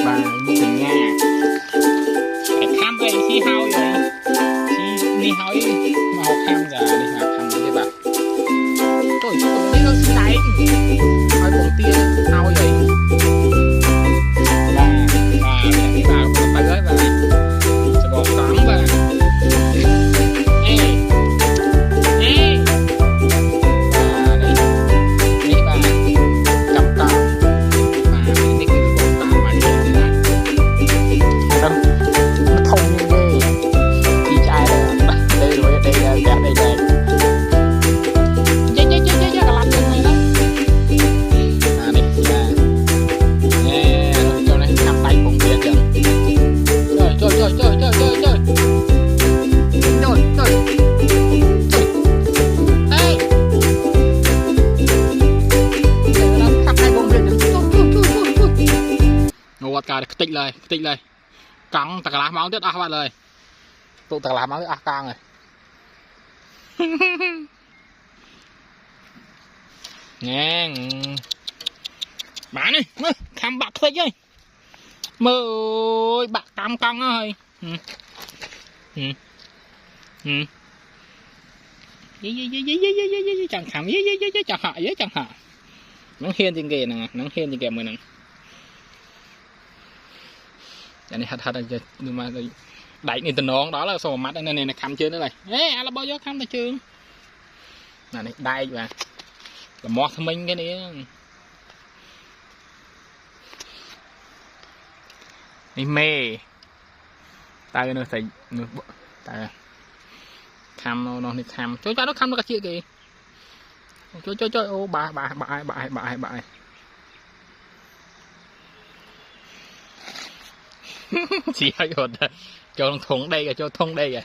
bà mua tình nha cái khám vậy xí hao vậy xí đi hỏi mà học khám giờ đi học khám vậy bà tôi đi đâu xí đấy hỏi cùng tia hao vậy bà đi vào bà gửi bà sẽ bỏ tắm bà ê ê bà đấy đi bà cầm cầm bà đi cái bỏ tắm mà đi thế này nó thông như ghê đi trai đây rồi đây là đây đây đây chơi cả lắm như này đó à đây là nè cho này cầm tay cùng biệt chẳng chơi ê nó cầm tay cùng biệt ngồi cả tích lời cắn tạc lá máu tiết các bạn ơi tụ tạc lá máu tiết căng rồi nghe bạn ơi khám bạc thôi chứ mơ ơi bạc cam căng ơi chẳng khám chẳng hạ chẳng hạ nắng hiên trên kề nè nắng hiên trên kề mười nè cái này thật nhưng mà đẩy này từ nón đó là sổ mắt này này khám chưa nữa này ê là bao giờ khám ta chưa này đây và là mọt thông minh cái này đi mê tay nó phải tay khám nó đi khám cho nó khám nó cả chia kì cho ô bà ai chỉ hay rồi cho thùng đây cho thông đây à